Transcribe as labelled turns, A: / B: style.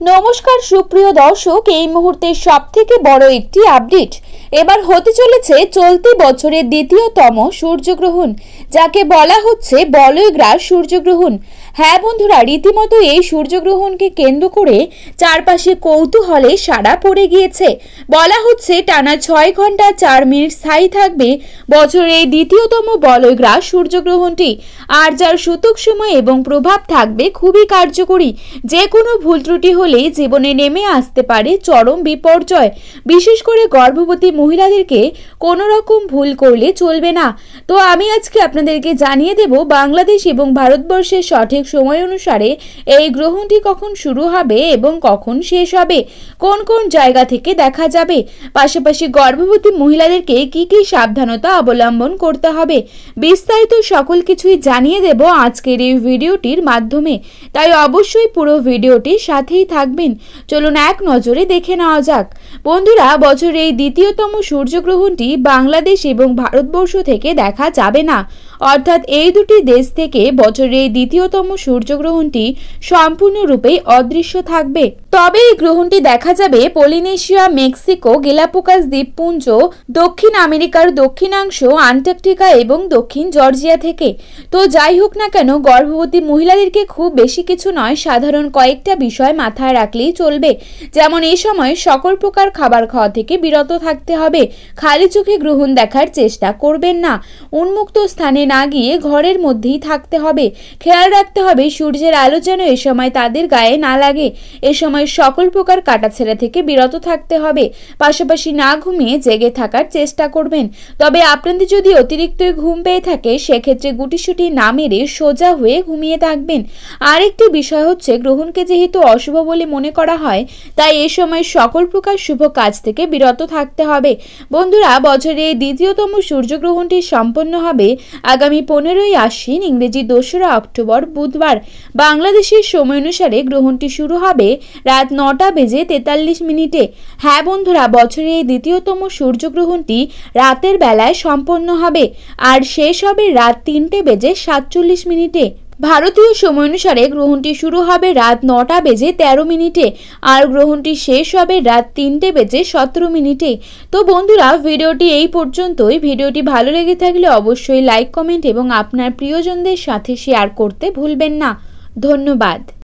A: নমস্কার সুপ্রিয় দর্শক, এই মুহূর্তে সবথেকে বড় একটি আপডেট। এবার হতে চলেছে চলতি বছরের দ্বিতীয়তম সূর্যগ্রহণ, যাকে বলা হচ্ছে বলয়গ্রাস সূর্যগ্রহণ। হ্যাঁ বন্ধুরা, রীতিমতো এই সূর্যগ্রহণকে কেন্দ্র করে চারপাশে কৌতূহলে সাড়া পড়ে গিয়েছে। বলা হচ্ছে টানা 6 ঘন্টা 4 মিনিট স্থায়ী থাকবে বছরের এই দ্বিতীয়তম বলয়গ্রাস সূর্যগ্রহণটি, আর যার সূতক সময় এবং প্রভাব থাকবে খুবই কার্যকরী। যে কোনো ভুল ত্রুটি হলেই জীবনে নেমে আসতে পারে চরম বিপর্যয়। বিশেষ করে গর্ভবতী মহিলাদেরকে কোনো রকম ভুল করলে চলবে না। তো আমি আজকে আপনাদেরকে জানিয়ে দেব বাংলাদেশ এবং ভারতবর্ষের সঠিক সময় অনুসারে এই গ্রহণটি কখন শুরু হবে এবং কখন শেষ হবে, কোন কোন জায়গা থেকে দেখা যাবে, পাশাপাশি গর্ভবতী মহিলাদেরকে কি কি সাবধানতা অবলম্বন করতে হবে। বিস্তারিত সকল কিছুই জানিয়ে দেব আজকের এই ভিডিওটির মাধ্যমে, তাই অবশ্যই পুরো ভিডিওটির সাথেই থাকবেন। চলুন এক নজরে দেখে নেওয়া যাক। বন্ধুরা, বছরের এই দ্বিতীয়তম সূর্যগ্রহণটি বাংলাদেশ এবং ভারতবর্ষ থেকে দেখা যাবে না, অর্থাৎ এই দুটি দেশ থেকে বছরের এই দ্বিতীয়তম সূর্যগ্রহণটি সম্পূর্ণরূপে অদৃশ্য থাকবে। তবে এই গ্রহণটি দেখা যাবে পলিনেশিয়া, মেক্সিকো, গেলাপাগোস দ্বীপপুঞ্জ, দক্ষিণ আমেরিকার দক্ষিণাংশ, আন্টার্কটিকা এবং দক্ষিণ জর্জিয়া থেকে। তো যাই হোক না কেন, গর্ভবতী মহিলাদেরকে খুব বেশি কিছু নয়, সাধারণ কয়েকটা বিষয় মাথায় রাখলেই চলবে। যেমন এই সময় সকল প্রকার খাবার খাওয়া থেকে বিরত থাকতে হবে, খালি চোখে গ্রহণ দেখার চেষ্টা করবেন না, উন্মুক্ত স্থানে না গিয়ে ঘরের মধ্যেই থাকতে হবে। খেয়াল রাখতে হবে সূর্যের আলো যেন এ সময় তাদের গায়ে না লাগে। এ সময় সকল প্রকার কাটাছেঁড়া থেকে বিরত থাকতে হবে, পাশাপাশি না ঘুমিয়ে জেগে থাকার চেষ্টা করবেন। তবে আপনাদের যদি অতিরিক্ত ঘুম পেয়ে থাকে, সেক্ষেত্রে গুটিসুটি না মেরে সোজা হয়ে ঘুমিয়ে থাকবেন। আরেকটি বিষয় হচ্ছে, গ্রহণকে যেহেতু অশুভ বলে মনে করা হয়, তাই এ সময় সকল প্রকার শুভ কাজ থেকে বিরত থাকতে হবে। বন্ধুরা, বছরের এই দ্বিতীয়তম সূর্যগ্রহণটি সম্পন্ন হবে আগামী 15ই আশ্বিন, ইংরেজি 2রা অক্টোবর বুধবার। বাংলাদেশের সময় অনুসারে গ্রহণটি শুরু হবে রাত 9:43 হ্যাঁ বন্ধুরা, বছরের এই দ্বিতীয়তম সূর্যগ্রহণটি রাতের বেলায় সম্পন্ন হবে আর শেষ হবে রাত 3:47 ভারতীয় সময় অনুসারে গ্রহণটি শুরু হবে রাত 9:13 আর গ্রহণটি শেষ হবে রাত 3:17। তো বন্ধুরা, ভিডিওটি এই পর্যন্তই। ভিডিওটি ভালো লেগে থাকলে অবশ্যই লাইক, কমেন্ট এবং আপনার প্রিয়জনদের সাথে শেয়ার করতে ভুলবেন না। ধন্যবাদ।